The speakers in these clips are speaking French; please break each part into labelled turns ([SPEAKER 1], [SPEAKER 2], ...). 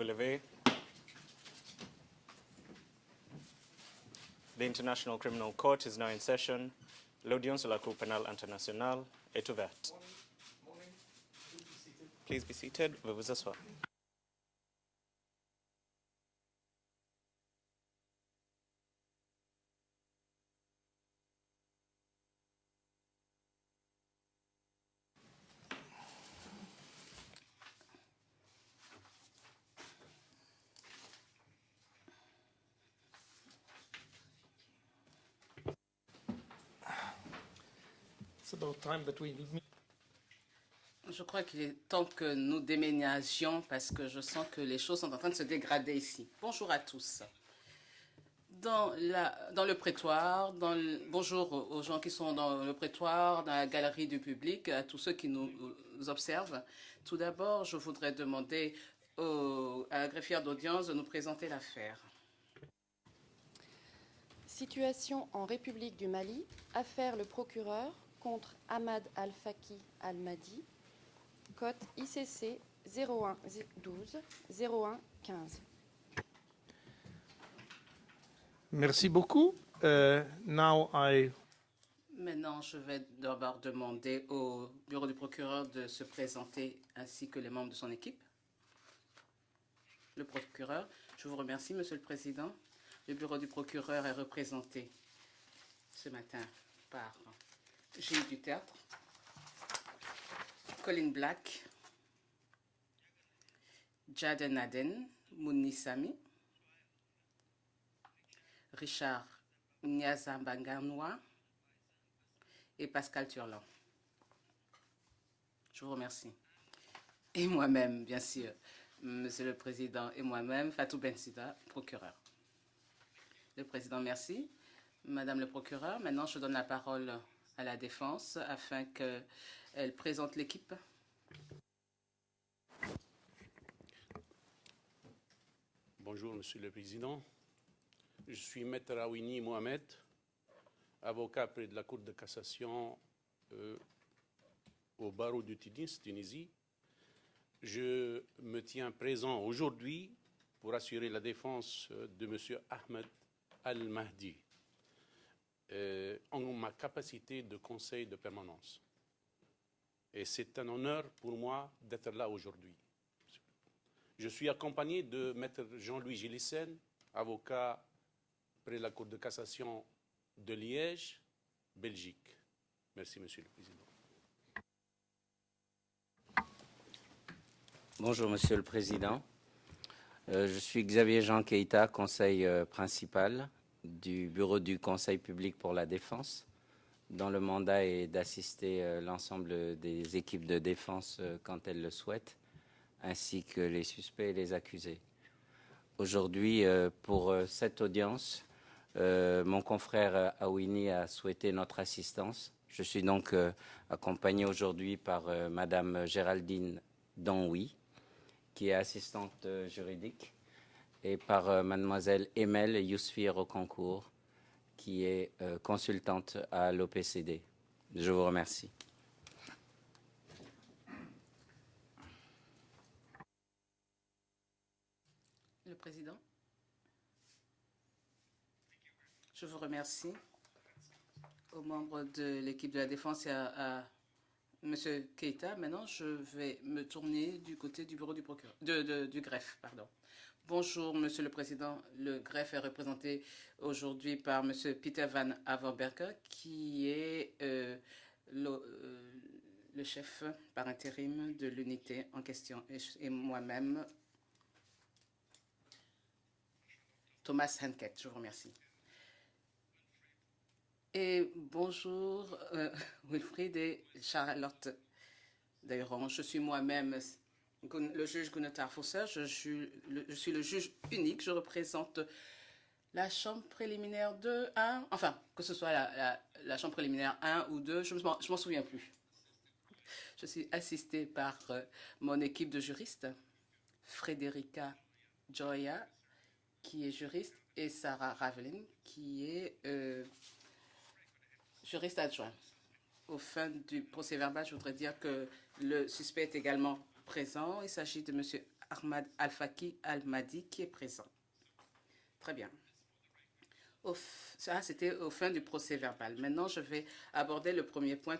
[SPEAKER 1] vous lever. The International Criminal Court is now in session. L'audience de la Cour pénale internationale est ouverte. Please be seated. Veuillez vous asseoir.
[SPEAKER 2] Je crois qu'il est temps que nous déménagions parce que je sens que les choses sont en train de se dégrader ici. Bonjour à tous. Dans le prétoire, bonjour aux gens qui sont dans le prétoire, dans la galerie du public, à tous ceux qui nous observent. Tout d'abord, je voudrais demander à la greffière d'audience de nous présenter l'affaire.
[SPEAKER 3] Situation en République du Mali, affaire le procureur contre Ahmad Al-Faki Al-Mahdi, code ICC 0112 0115.
[SPEAKER 4] Merci beaucoup.
[SPEAKER 2] Maintenant, je vais d'abord demander au bureau du procureur de se présenter ainsi que les membres de son équipe. Le procureur, je vous remercie, Monsieur le Président. Le bureau du procureur est représenté ce matin par Gilles Dutertre, Colin Black, Jaden Aden, Mounissami, Richard Nyazambanganwa et Pascal Turlan. Je vous remercie. Et moi-même, bien sûr, Monsieur le Président, et moi-même, Fatou Bensouda, procureur. Le Président, merci. Madame le procureur, maintenant je donne la parole à la défense afin qu'elle présente l'équipe.
[SPEAKER 5] Bonjour, Monsieur le Président. Je suis Maître Awini Mohamed, avocat près de la Cour de cassation au barreau de Tunis, Tunisie. Je me tiens présent aujourd'hui pour assurer la défense de M. Ahmed Al-Mahdi en ma capacité de conseil de permanence. Et c'est un honneur pour moi d'être là aujourd'hui. Je suis accompagné de Maître Jean-Louis Gélissen, avocat près la Cour de cassation de Liège, Belgique. Merci, Monsieur le Président.
[SPEAKER 6] Bonjour, Monsieur le Président. Je suis Xavier Jean Keita, conseil principal du Bureau du Conseil public pour la défense, dont le mandat est d'assister l'ensemble des équipes de défense quand elles le souhaitent, ainsi que les suspects et les accusés. Aujourd'hui, pour cette audience, mon confrère Awini a souhaité notre assistance. Je suis donc accompagné aujourd'hui par Madame Géraldine Donouy, qui est assistante juridique, et par mademoiselle Emel Yousfi Rocancourt, qui est consultante à l'OPCD. Je vous remercie.
[SPEAKER 2] Le Président. Je vous remercie. Aux membres de l'équipe de la défense et à M. Keita, maintenant je vais me tourner du côté du bureau du procureur, du greffe, pardon. Bonjour, Monsieur le Président. Le greffe est représenté aujourd'hui par M. Peter Van Averberger, qui est le chef par intérim de l'unité en question, et moi-même, Thomas Henket. Je vous remercie. Et bonjour, Wilfried et Charlotte Dayron. Je suis moi-même le juge Gunatar Fousser. Je suis le juge unique. Je représente la chambre préliminaire 2, 1, enfin, que ce soit la chambre préliminaire 1 ou 2, je m'en souviens plus. Je suis assistée par mon équipe de juristes, Frédérica Joya, qui est juriste, et Sarah Ravelin, qui est juriste adjoint. Au fin du procès verbal, je voudrais dire que le suspect est également présent. Il s'agit de M. Ahmad Al-Faki Al-Mahdi qui est présent. Très bien. Ça, c'était au fin du procès verbal. Maintenant, je vais aborder le premier point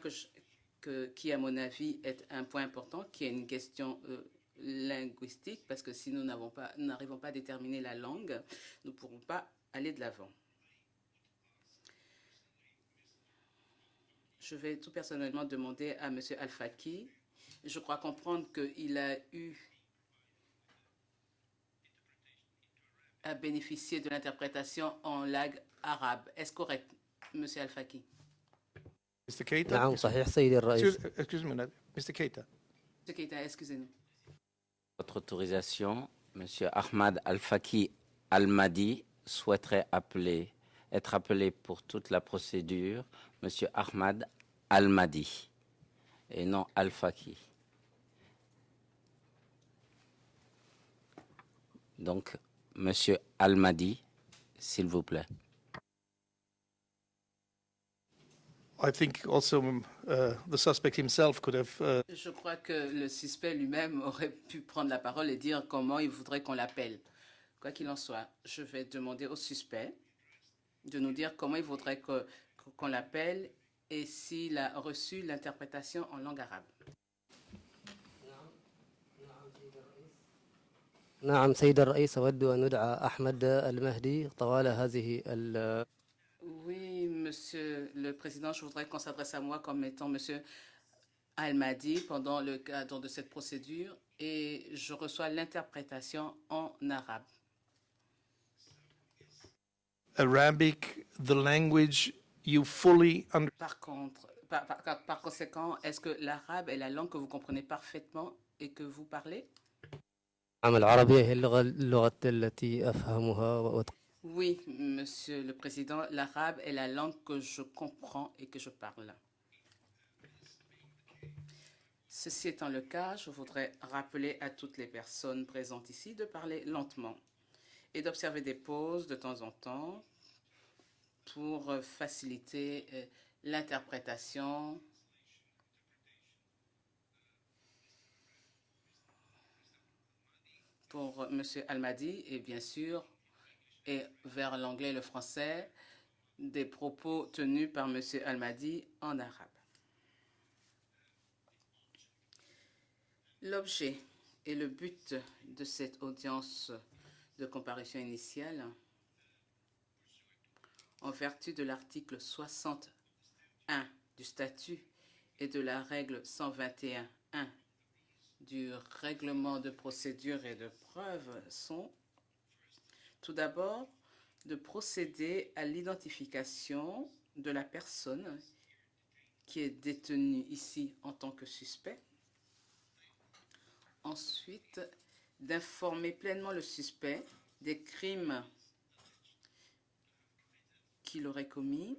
[SPEAKER 2] qui, à mon avis, est un point important, qui est une question linguistique, parce que si nous n'arrivons pas à déterminer la langue, nous ne pourrons pas aller de l'avant. Je vais tout personnellement demander à M. Al-Faki. Je crois comprendre qu'il a eu à bénéficier de l'interprétation en langue arabe. Est-ce correct, M. Al-Faki?
[SPEAKER 4] Mr. Keita?
[SPEAKER 7] نعم صحيح سيدي الرئيس.
[SPEAKER 4] Excuse me, Mr. Keita.
[SPEAKER 2] M. Keita, excusez-nous.
[SPEAKER 6] Votre autorisation, M. Ahmad Al-Faki Al-Mahdi souhaiterait être appelé pour toute la procédure M. Ahmad Al-Mahdi et non Al-Faki. Donc, M. Al-Mahdi, s'il vous plaît.
[SPEAKER 4] I think also the suspect himself could have.
[SPEAKER 2] Je crois que le suspect lui-même aurait pu prendre la parole et dire comment il voudrait qu'on l'appelle. Quoi qu'il en soit, je vais demander au suspect de nous dire comment il voudrait qu'on l'appelle et s'il a reçu l'interprétation en langue arabe.
[SPEAKER 7] نعم سيد الرئيس أود أن أدعى أحمد المهدي طوال هذه
[SPEAKER 2] Oui, Monsieur le Président, je voudrais qu'on s'adresse à moi comme étant Monsieur Al-Mahdi pendant le cadre de cette procédure et je reçois l'interprétation en arabe.
[SPEAKER 4] Arabic, the language you fully understand.
[SPEAKER 2] Par conséquent, est-ce que l'arabe est la langue que vous comprenez parfaitement et que vous parlez?
[SPEAKER 7] نعم العربية هي اللغة التي أفهمها.
[SPEAKER 2] Oui, Monsieur le Président, l'arabe est la langue que je comprends et que je parle. Ceci étant le cas, je voudrais rappeler à toutes les personnes présentes ici de parler lentement et d'observer des pauses de temps en temps pour faciliter l'interprétation pour M. Al-Mahdi et bien sûr, et vers l'anglais et le français, des propos tenus par M. Al-Mahdi en arabe. L'objet et le but de cette audience de comparution initiale, en vertu de l'article 61 du statut et de la règle 121.1 du règlement de procédure et de preuve, sont tout d'abord de procéder à l'identification de la personne qui est détenue ici en tant que suspect. Ensuite, d'informer pleinement le suspect des crimes qu'il aurait commis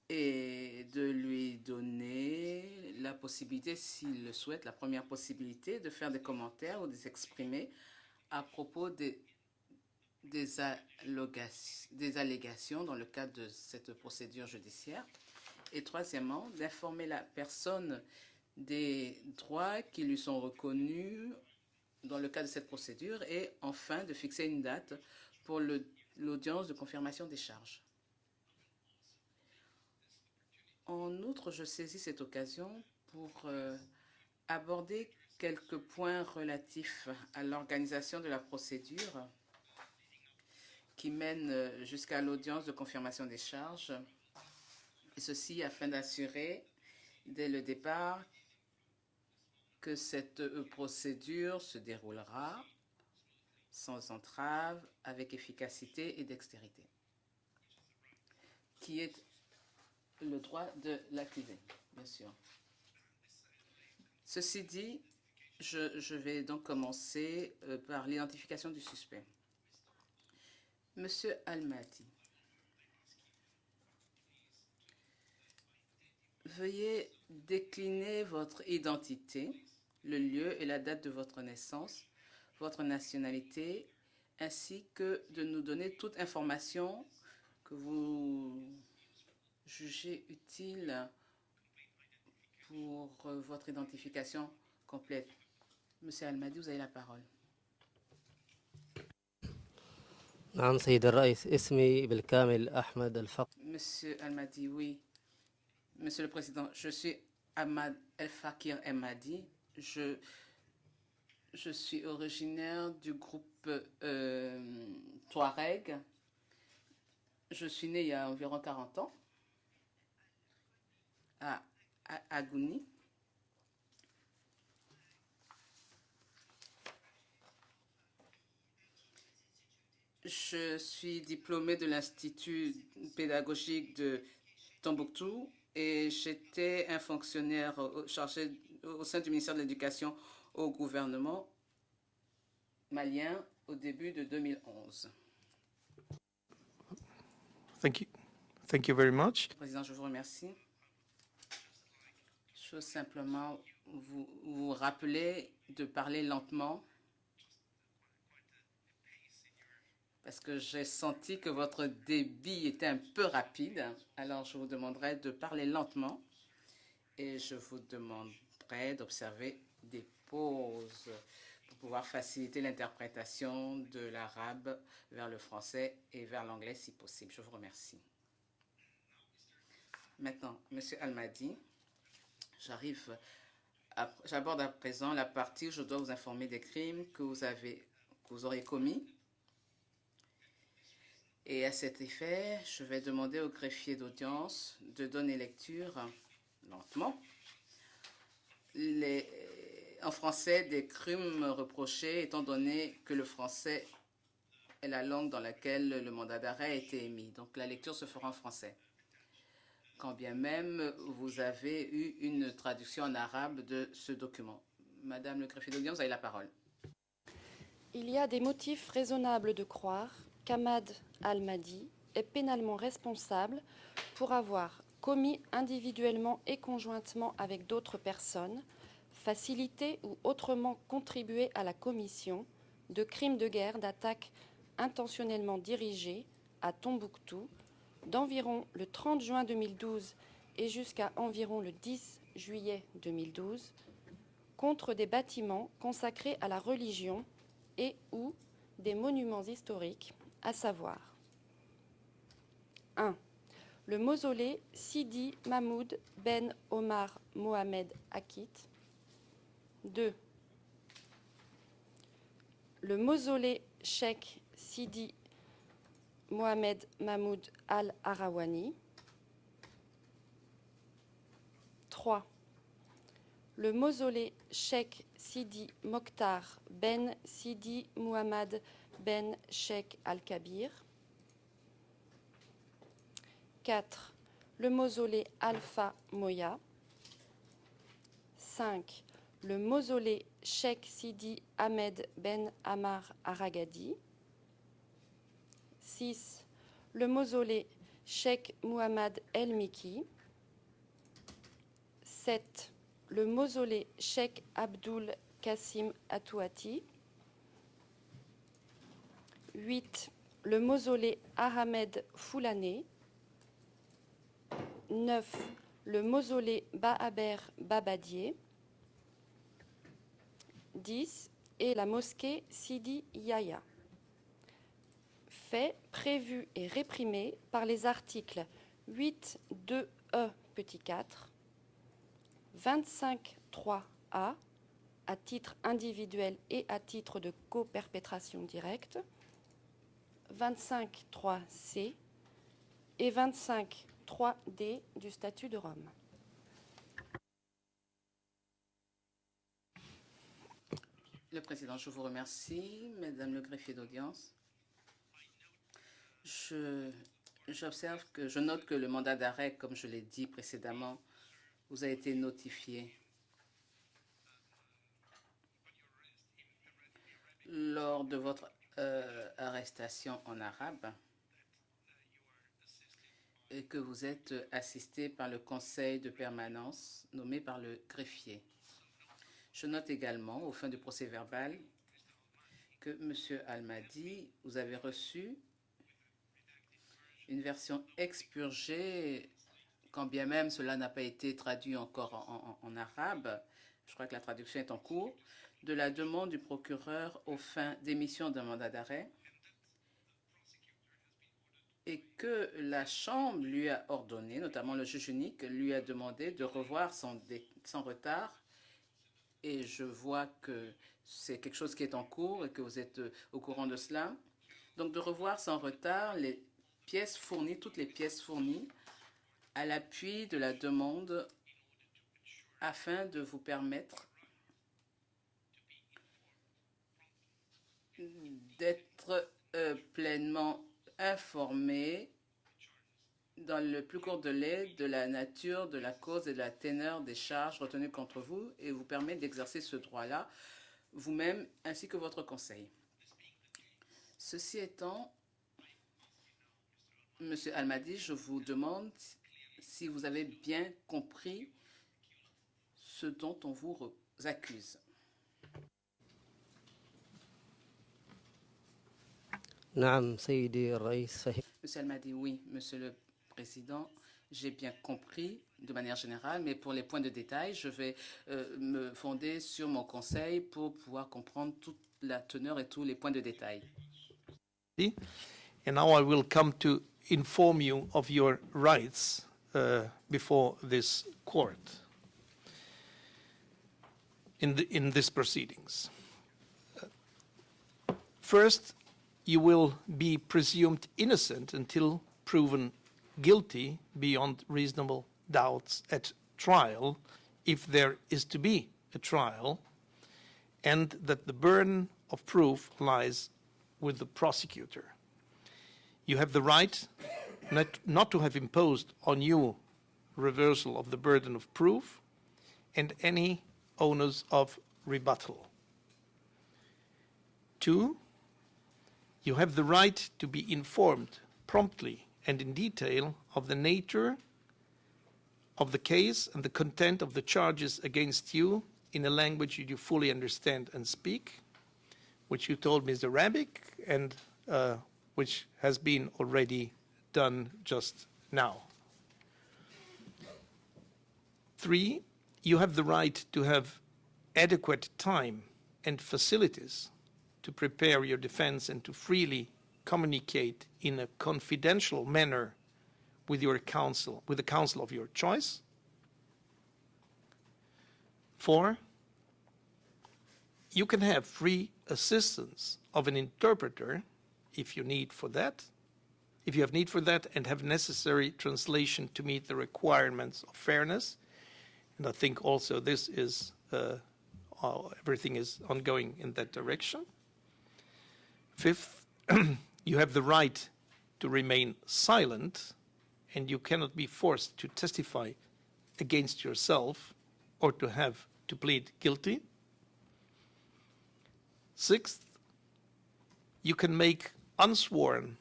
[SPEAKER 2] et de lui donner la possibilité, s'il le souhaite, la première possibilité de faire des commentaires ou de s'exprimer à propos des allégations dans le cadre de cette procédure judiciaire. Et troisièmement, d'informer la personne des droits qui lui sont reconnus dans le cadre de cette procédure et enfin de fixer une date pour l'audience de confirmation des charges. En outre, je saisis cette occasion pour aborder quelques points relatifs à l'organisation de la procédure qui mène jusqu'à l'audience de confirmation des charges, et ceci afin d'assurer dès le départ que cette procédure se déroulera sans entrave, avec efficacité et dextérité, qui est le droit de l'accusé, bien sûr. Ceci dit, je vais donc commencer par l'identification du suspect. Monsieur Al-Mahdi, veuillez décliner votre identité, le lieu et la date de votre naissance, votre nationalité, ainsi que de nous donner toute information que vous jugez utile pour votre identification complète. Monsieur Al-Mahdi, vous avez la parole.
[SPEAKER 7] نعم سيد الرئيس اسمي بالكامل أحمد الفقي.
[SPEAKER 2] Monsieur Al-Mahdi, oui. Monsieur le Président, je suis Ahmad El-Fakir El-Mahdi. Je suis originaire du groupe Touareg. Je suis né il y a environ 40 ans à Agouni. Je suis diplômé de l'Institut pédagogique de Tombouctou et j'étais un fonctionnaire chargé au sein du ministère de l'Éducation au gouvernement malien au début de 2011.
[SPEAKER 4] Thank you. Thank you very much.
[SPEAKER 2] Président, je vous remercie. Je veux simplement vous rappeler de parler lentement parce que j'ai senti que votre débit était un peu rapide. Alors, je vous demanderai de parler lentement et je vous demanderai d'observer des pauses pour pouvoir faciliter l'interprétation de l'arabe vers le français et vers l'anglais si possible. Je vous remercie. Maintenant, Monsieur Al-Mahdi, j'aborde à présent la partie où je dois vous informer des crimes que vous aurez commis. Et à cet effet, je vais demander au greffier d'audience de donner lecture lentement en français des crimes reprochés, étant donné que le français est la langue dans laquelle le mandat d'arrêt a été émis. Donc la lecture se fera en français. Quand bien même vous avez eu une traduction en arabe de ce document. Madame le greffier d'audience, vous avez la parole.
[SPEAKER 3] Il y a des motifs raisonnables de croire qu'Ahmad Al-Mahdi est pénalement responsable pour avoir commis individuellement et conjointement avec d'autres personnes, facilité ou autrement contribué à la commission de crimes de guerre, d'attaques intentionnellement dirigées à Tombouctou d'environ le 30 juin 2012 et jusqu'à environ le 10 juillet 2012 contre des bâtiments consacrés à la religion et ou des monuments historiques, à savoir 1. Le mausolée Sidi Mahmoud Ben Omar Mohamed Akit. 2. Le mausolée Cheikh Sidi Mohamed Mahmoud Al-Arawani. 3. Le mausolée Cheikh Sidi Mokhtar Ben Sidi Mohamed Ben Cheikh Al-Kabir. 4. Le mausolée Alpha Moya. 5. Le mausolée Cheikh Sidi Ahmed Ben Ammar Aragadi. 6. Le mausolée Cheikh Mohamed El Miki. 7. Le mausolée Cheikh Abdul Kassim Atouati. 8. Le mausolée Ahmed Foulané. 9. Le mausolée Bahaber Babadier. 10. Et la mosquée Sidi Yahya. Faits prévus et réprimés par les articles 8 2e petit 4, 25 3a à titre individuel et à titre de coperpétration directe, 25 3c et 25 3d du statut de Rome.
[SPEAKER 2] Le Président, je vous remercie. Madame le greffier d'audience, je note que le mandat d'arrêt, comme je l'ai dit précédemment, vous a été notifié. Lors de votre arrestation en arabe et que vous êtes assisté par le conseil de permanence nommé par le greffier. Je note également, au fin du procès verbal, que M. Al-Mahdi, vous avez reçu une version expurgée, quand bien même cela n'a pas été traduit encore en arabe, je crois que la traduction est en cours, de la demande du procureur aux fins d'émission d'un mandat d'arrêt et que la Chambre lui a ordonné, notamment le juge unique, lui a demandé de revoir sans retard. Et je vois que c'est quelque chose qui est en cours et que vous êtes au courant de cela. Donc de revoir sans retard les pièces fournies, toutes les pièces fournies à l'appui de la demande afin de vous permettre d'être pleinement informé dans le plus court délai de la nature, de la cause et de la teneur des charges retenues contre vous et vous permet d'exercer ce droit-là vous-même ainsi que votre conseil. Ceci étant, Monsieur Al-Mahdi, je vous demande si vous avez bien compris ce dont on vous accuse.
[SPEAKER 7] نعم سيدي الرئيس فهم.
[SPEAKER 2] Monsieur Al-Mahdi, oui, Monsieur le Président, j'ai bien compris de manière générale, mais pour les points de détail, je vais me fonder sur mon conseil pour pouvoir comprendre toute la teneur et tous les points de détail.
[SPEAKER 4] And now I will come to inform you of your rights before this court in these proceedings. First, you will be presumed innocent until proven guilty beyond reasonable doubts at trial, if there is to be a trial, and that the burden of proof lies with the prosecutor. You have the right not to have imposed on you reversal of the burden of proof and any onus of rebuttal. 2, you have the right to be informed promptly and in detail of the nature of the case and the content of the charges against you in a language you fully understand and speak, which you told me is Arabic and which has been already done just now. 3, you have the right to have adequate time and facilities to prepare your defense and to freely communicate in a confidential manner with your counsel, with the counsel of your choice. 4, you can have free assistance of an interpreter if you need for that, if you have need for that and have necessary translation to meet the requirements of fairness. And I think also this is, everything is ongoing in that direction. 5th, you have the right to remain silent and you cannot be forced to testify against yourself or to plead guilty. 6th, you can make unsworn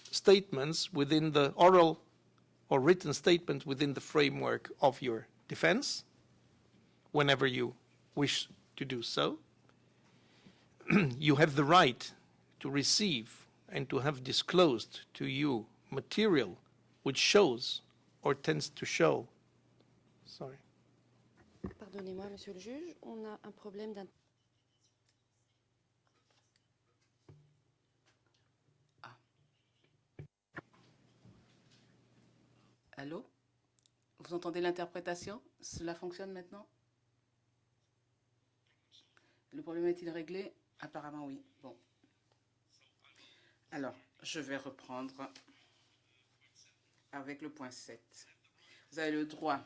[SPEAKER 4] statements within the oral or written statement within the framework of your defense whenever you wish to do so. You have the right to receive and to have disclosed to you material which shows or tends to show. Sorry.
[SPEAKER 3] Pardonnez-moi, monsieur le juge, on a un problème d'un...
[SPEAKER 2] Allô? Vous entendez l'interprétation? Cela fonctionne maintenant? Le problème est-il réglé? Apparemment, oui. Bon. Alors, je vais reprendre avec le point 7. Vous avez le droit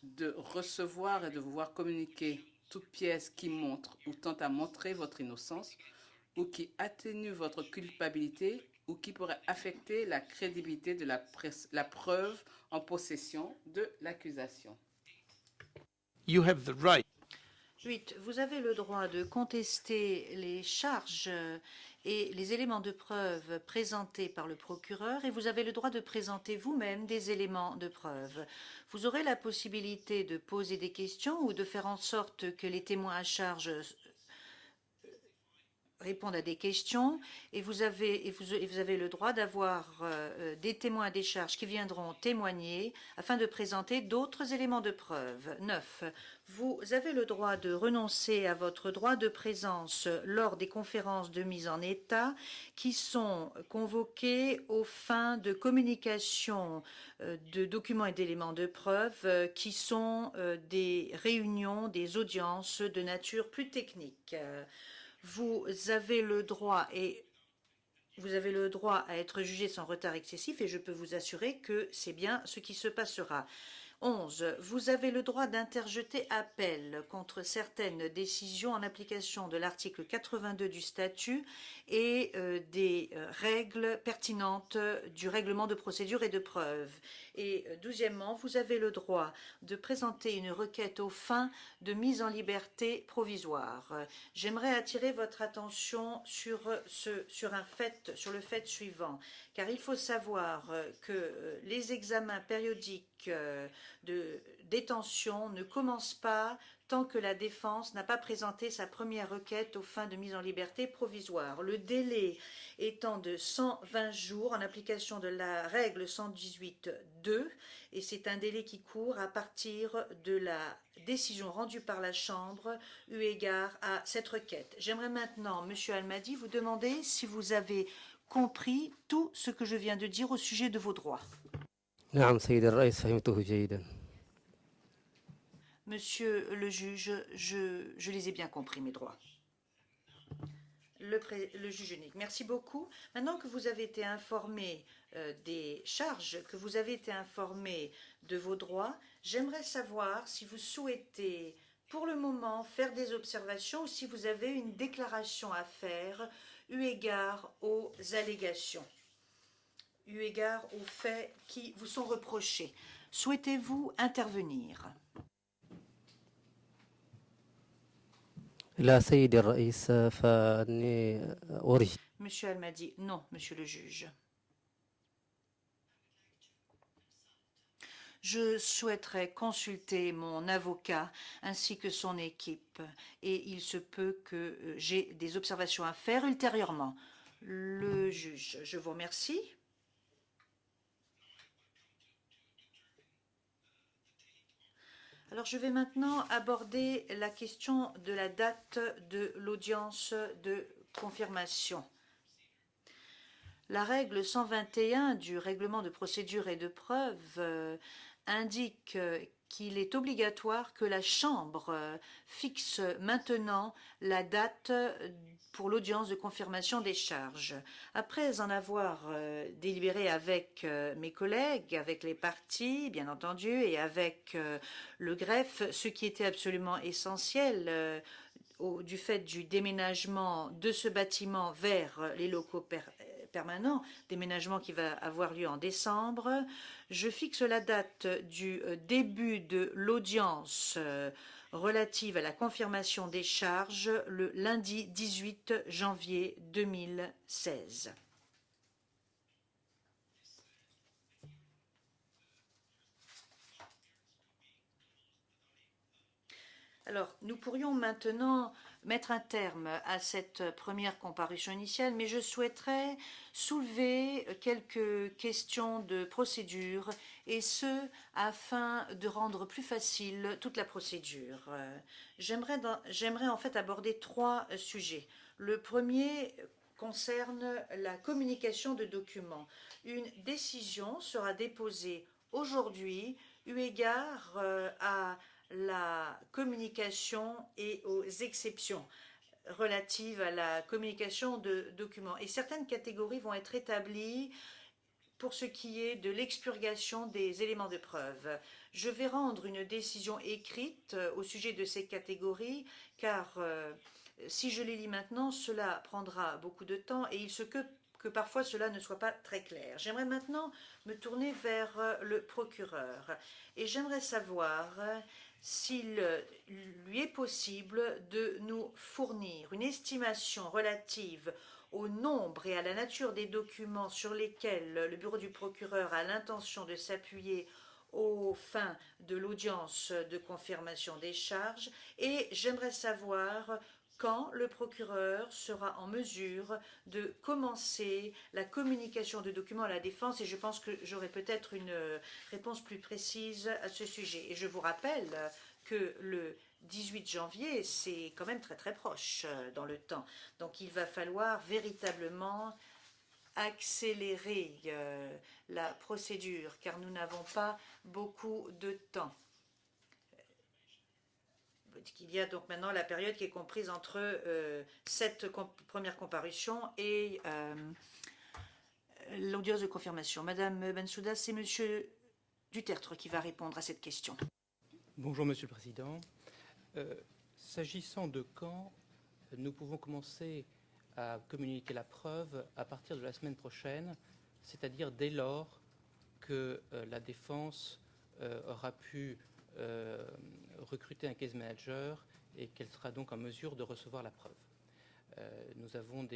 [SPEAKER 2] de recevoir et de vous voir communiquer toute pièce qui montre ou tente à montrer votre innocence ou qui atténue votre culpabilité ou qui pourrait affecter la crédibilité de la preuve en possession de l'accusation.
[SPEAKER 4] You have the right.
[SPEAKER 8] 8. Vous avez le droit de contester les charges et les éléments de preuve présentés par le procureur et vous avez le droit de présenter vous-même des éléments de preuve. Vous aurez la possibilité de poser des questions ou de faire en sorte que les témoins à charge répondre à des questions et vous avez le droit d'avoir des témoins à décharge qui viendront témoigner afin de présenter d'autres éléments de preuve. 9. Vous avez le droit de renoncer à votre droit de présence lors des conférences de mise en état qui sont convoquées aux fins de communication de documents et d'éléments de preuve qui sont des réunions, des audiences de nature plus technique. Vous avez le droit à être jugé sans retard excessif et je peux vous assurer que c'est bien ce qui se passera. 11. Vous avez le droit d'interjeter appel contre certaines décisions en application de l'article 82 du statut et des règles pertinentes du règlement de procédure et de preuve. Et 12e, vous avez le droit de présenter une requête aux fins de mise en liberté provisoire. J'aimerais attirer votre attention sur le fait suivant, car il faut savoir que les examens périodiques de détention ne commencent pas tant que la défense n'a pas présenté sa première requête aux fins de mise en liberté provisoire. Le délai étant de 120 jours en application de la règle 118.2 et c'est un délai qui court à partir de la décision rendue par la Chambre eu égard à cette requête. J'aimerais maintenant, Monsieur Al-Mahdi, vous demander si vous avez compris tout ce que je viens de dire au sujet de vos droits.
[SPEAKER 7] نعم سيد الرئيس فهمته جيدا.
[SPEAKER 8] Monsieur le juge, je les ai bien compris, mes droits. Le juge unique, merci beaucoup. Maintenant que vous avez été informé des charges, que vous avez été informé de vos droits, j'aimerais savoir si vous souhaitez, pour le moment, faire des observations ou si vous avez une déclaration à faire eu égard aux allégations, eu égard aux faits qui vous sont reprochés. Souhaitez-vous intervenir?
[SPEAKER 7] لا سيدي الرئيس فأني أرجو.
[SPEAKER 8] Monsieur Al-Mahdi, non, monsieur le juge. Je souhaiterais consulter mon avocat ainsi que son équipe et il se peut que j'ai des observations à faire ultérieurement. Le juge, je vous remercie. Alors, je vais maintenant aborder la question de la date de l'audience de confirmation. La règle 121 du règlement de procédure et de preuve indique qu'il est obligatoire que la Chambre fixe maintenant la date pour l'audience de confirmation des charges. Après en avoir délibéré avec mes collègues, avec les parties, bien entendu, et avec le greffe, ce qui était absolument essentiel du fait du déménagement de ce bâtiment vers les locaux permanent, déménagement qui va avoir lieu en décembre. Je fixe la date du début de l'audience relative à la confirmation des charges le lundi 18 janvier 2016. Alors, nous pourrions maintenant mettre un terme à cette première comparution initiale, mais je souhaiterais soulever quelques questions de procédure, et ce, afin de rendre plus facile toute la procédure. J'aimerais en fait aborder trois sujets. Le premier concerne la communication de documents. Une décision sera déposée aujourd'hui eu égard à la communication et aux exceptions relatives à la communication de documents. Et certaines catégories vont être établies pour ce qui est de l'expurgation des éléments de preuve. Je vais rendre une décision écrite au sujet de ces catégories, car si je les lis maintenant, cela prendra beaucoup de temps et il se peut que parfois cela ne soit pas très clair. J'aimerais maintenant me tourner vers le procureur et j'aimerais savoir s'il lui est possible de nous fournir une estimation relative au nombre et à la nature des documents sur lesquels le bureau du procureur a l'intention de s'appuyer aux fins de l'audience de confirmation des charges, et j'aimerais savoir quand le procureur sera en mesure de commencer la communication de documents à la défense, et je pense que j'aurai peut-être une réponse plus précise à ce sujet. Et je vous rappelle que le 18 janvier, c'est quand même très très proche dans le temps. Donc il va falloir véritablement accélérer la procédure, car nous n'avons pas beaucoup de temps. Il y a donc maintenant la période qui est comprise entre cette première comparution et l'audience de confirmation. Madame Bensouda, c'est Monsieur Dutertre qui va répondre à cette question.
[SPEAKER 9] Bonjour Monsieur le Président. S'agissant de quand nous pouvons commencer à communiquer la preuve à partir de la semaine prochaine, c'est-à-dire dès lors que la défense aura pu recruter un case manager et qu'elle sera donc en mesure de recevoir la preuve. Nous avons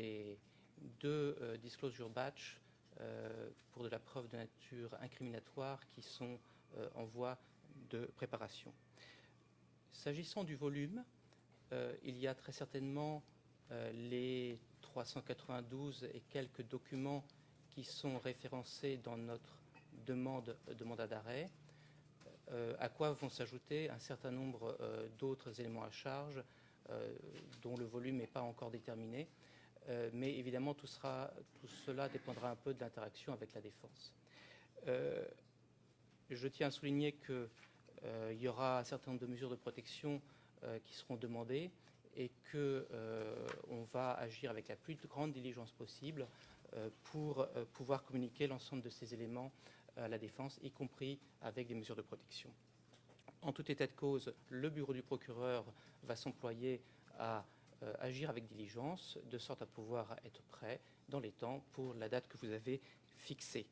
[SPEAKER 9] deux disclosure batch pour de la preuve de nature incriminatoire qui sont en voie de préparation. S'agissant du volume, il y a très certainement les 392 et quelques documents qui sont référencés dans notre demande de mandat d'arrêt, à quoi vont s'ajouter un certain nombre d'autres éléments à charge dont le volume n'est pas encore déterminé. Mais évidemment, tout cela dépendra un peu de l'interaction avec la défense. Je tiens à souligner qu'il y aura un certain nombre de mesures de protection qui seront demandées et qu'on va agir avec la plus grande diligence possible pour pouvoir communiquer l'ensemble de ces éléments à la défense, y compris avec des mesures de protection. En tout état de cause, le bureau du procureur va s'employer à agir avec diligence, de sorte à pouvoir être prêt dans les temps pour la date que vous avez fixée.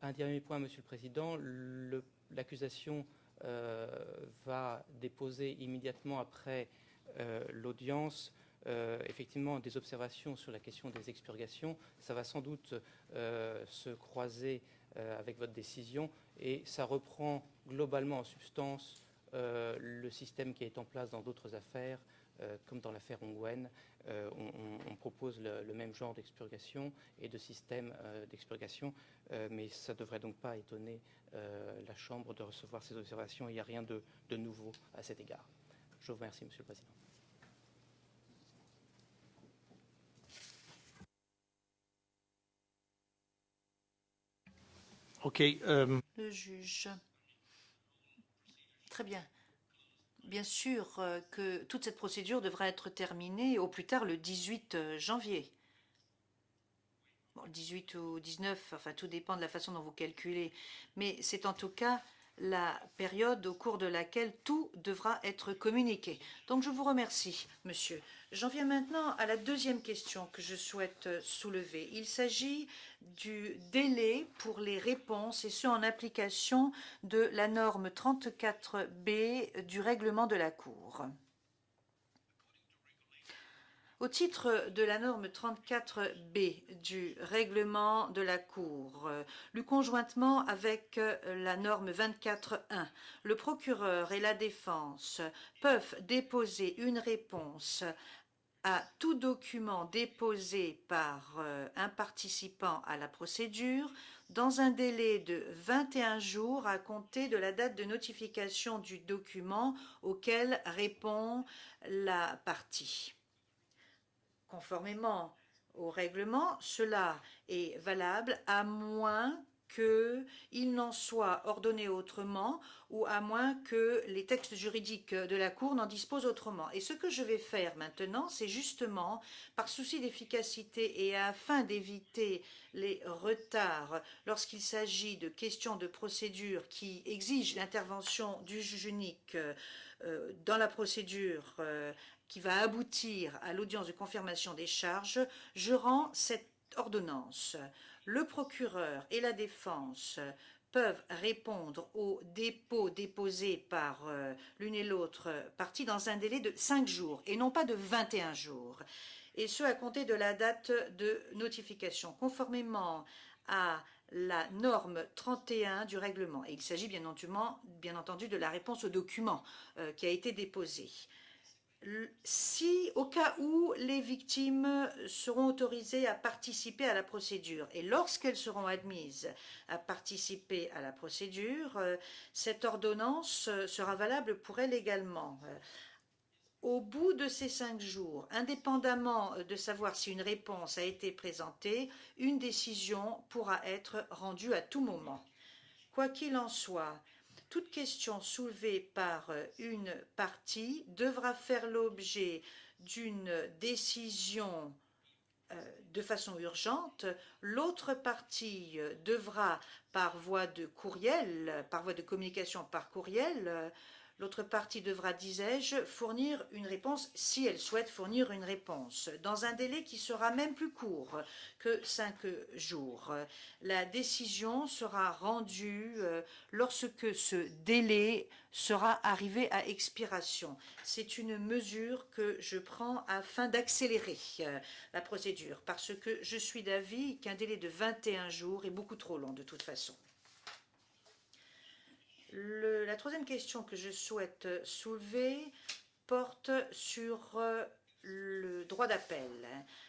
[SPEAKER 9] Un dernier point, Monsieur le Président, l'accusation va déposer immédiatement après l'audience effectivement des observations sur la question des expurgations. Ça va sans doute se croiser avec votre décision et ça reprend globalement en substance le système qui est en place dans d'autres affaires, comme dans l'affaire Ongwen. On propose le même genre d'expurgation et de système d'expurgation, mais ça ne devrait donc pas étonner la Chambre de recevoir ces observations. Il n'y a rien de nouveau à cet égard. Je vous remercie, Monsieur le Président.
[SPEAKER 8] Le juge. Très bien. Bien sûr que toute cette procédure devra être terminée au plus tard le 18 janvier. Bon, le 18 ou 19, enfin tout dépend de la façon dont vous calculez. Mais c'est en tout cas la période au cours de laquelle tout devra être communiqué. Donc je vous remercie, monsieur. J'en viens maintenant à la deuxième question que je souhaite soulever. Il s'agit du délai pour les réponses, et ce en application de la norme 34B du règlement de la Cour. Au titre de la norme 34B du règlement de la Cour, lu conjointement avec la norme 24.1, le procureur et la défense peuvent déposer une réponse à tout document déposé par un participant à la procédure dans un délai de 21 jours à compter de la date de notification du document auquel répond la partie. Conformément au règlement, cela est valable à moins qu'il n'en soit ordonné autrement ou à moins que les textes juridiques de la Cour n'en disposent autrement. Et ce que je vais faire maintenant, c'est justement, par souci d'efficacité et afin d'éviter les retards lorsqu'il s'agit de questions de procédure qui exigent l'intervention du juge unique dans la procédure qui va aboutir à l'audience de confirmation des charges, je rends cette ordonnance. Le procureur et la défense peuvent répondre aux dépôts déposés par l'une et l'autre partie dans un délai de 5 jours et non pas de 21 jours, et ce à compter de la date de notification, conformément à la norme 31 du règlement. Et il s'agit bien entendu de la réponse au document qui a été déposé. si, au cas où les victimes seront autorisées à participer à la procédure et lorsqu'elles seront admises à participer à la procédure, cette ordonnance sera valable pour elles également. Au bout de ces 5 jours, indépendamment de savoir si une réponse a été présentée, une décision pourra être rendue à tout moment. Quoi qu'il en soit, toute question soulevée par une partie devra faire l'objet d'une décision de façon urgente. L'autre partie devra, par voie de courriel, par voie de communication par courriel, l'autre partie devra, disais-je, fournir une réponse si elle souhaite fournir une réponse, dans un délai qui sera même plus court que 5 jours. La décision sera rendue lorsque ce délai sera arrivé à expiration. C'est une mesure que je prends afin d'accélérer la procédure, parce que je suis d'avis qu'un délai de 21 jours est beaucoup trop long de toute façon. La troisième question que je souhaite soulever porte sur le droit d'appel.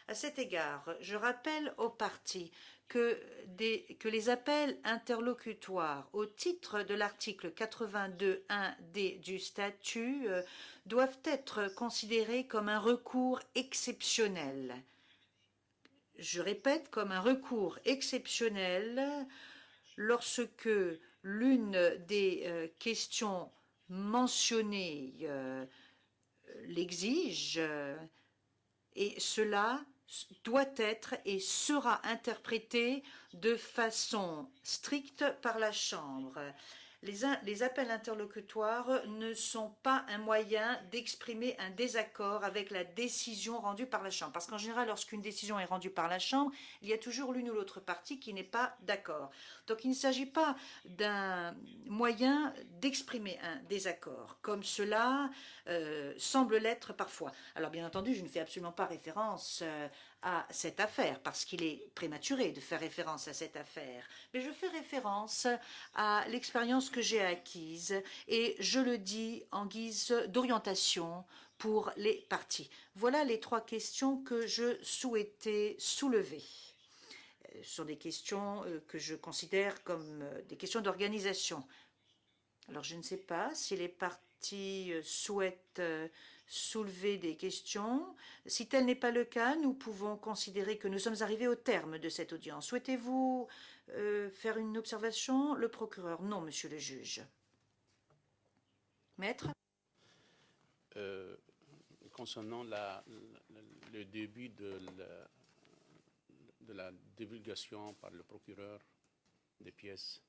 [SPEAKER 8] À cet égard, je rappelle aux parties que les appels interlocutoires au titre de l'article 82.1d du statut doivent être considérés comme un recours exceptionnel. Je répète, comme un recours exceptionnel lorsque l'une des questions mentionnées l'exige, et cela doit être et sera interprété de façon stricte par la Chambre. Les appels interlocutoires ne sont pas un moyen d'exprimer un désaccord avec la décision rendue par la Chambre. Parce qu'en général, lorsqu'une décision est rendue par la Chambre, il y a toujours l'une ou l'autre partie qui n'est pas d'accord. Donc il ne s'agit pas d'un moyen d'exprimer un désaccord, comme cela semble l'être parfois. Alors bien entendu, je ne fais absolument pas référence à cette affaire, parce qu'il est prématuré de faire référence à cette affaire. Mais je fais référence à l'expérience que j'ai acquise, et je le dis en guise d'orientation pour les parties. Voilà les 3 questions que je souhaitais soulever. Ce sont des questions que je considère comme des questions d'organisation. Alors je ne sais pas si les parties souhaitent soulever des questions. Si tel n'est pas le cas, nous pouvons considérer que nous sommes arrivés au terme de cette audience. Souhaitez-vous faire une observation? Le procureur. Non, monsieur le juge. Maître?
[SPEAKER 5] Concernant le début de la divulgation par le procureur des pièces,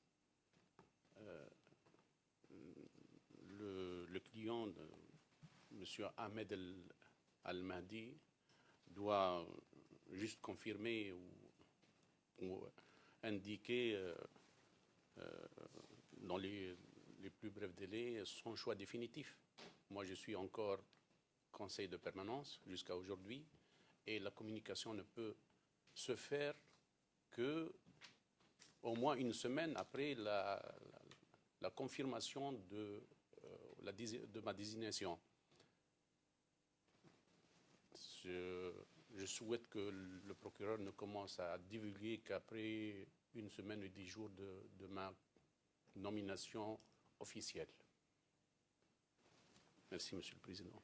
[SPEAKER 5] le client de M. Ahmed Al-Mahdi doit juste confirmer ou indiquer dans les plus brefs délais son choix définitif. Moi, je suis encore conseil de permanence jusqu'à aujourd'hui et la communication ne peut se faire que au moins une semaine après la confirmation de ma désignation. Je souhaite que le procureur ne commence à divulguer qu'après une semaine et 10 jours de ma nomination officielle. Merci, Monsieur le Président.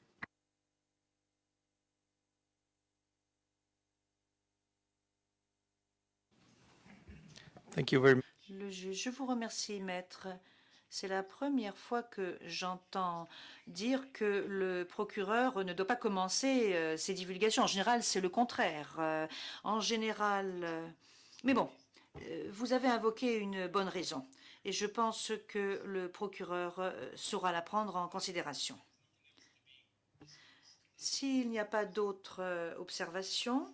[SPEAKER 4] Thank you very much.
[SPEAKER 8] Le juge, je vous remercie, maître. C'est la première fois que j'entends dire que le procureur ne doit pas commencer ses divulgations. En général, c'est le contraire. En général, mais bon, vous avez invoqué une bonne raison. Et je pense que le procureur saura la prendre en considération. S'il n'y a pas d'autres observations,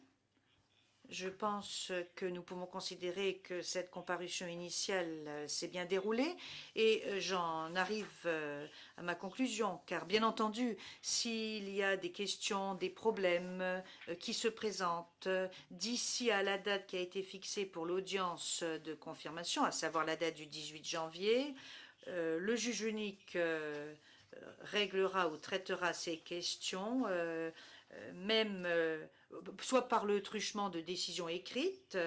[SPEAKER 8] je pense que nous pouvons considérer que cette comparution initiale s'est bien déroulée et j'en arrive à ma conclusion, car bien entendu, s'il y a des questions, des problèmes qui se présentent d'ici à la date qui a été fixée pour l'audience de confirmation, à savoir la date du 18 janvier, le juge unique réglera ou traitera ces questions, même soit par le truchement de décisions écrites,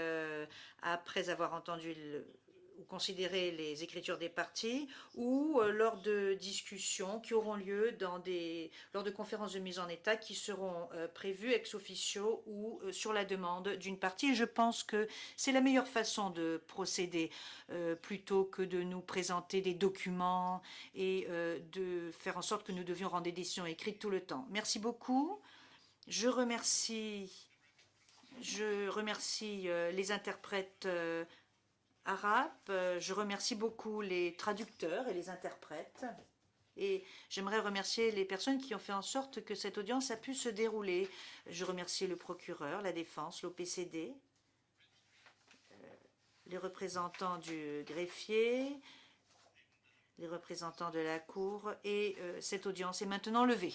[SPEAKER 8] après avoir entendu ou considérer les écritures des parties, ou lors de discussions qui auront lieu lors de conférences de mise en état qui seront prévues ex officio ou sur la demande d'une partie. Et je pense que c'est la meilleure façon de procéder, plutôt que de nous présenter des documents et de faire en sorte que nous devions rendre des décisions écrites tout le temps. Merci beaucoup. Je remercie les interprètes arabes. Je remercie beaucoup les traducteurs et les interprètes. Et j'aimerais remercier les personnes qui ont fait en sorte que cette audience a pu se dérouler. Je remercie le procureur, la défense, l'OPCD, les représentants du greffier, les représentants de la Cour. Et cette audience est maintenant levée.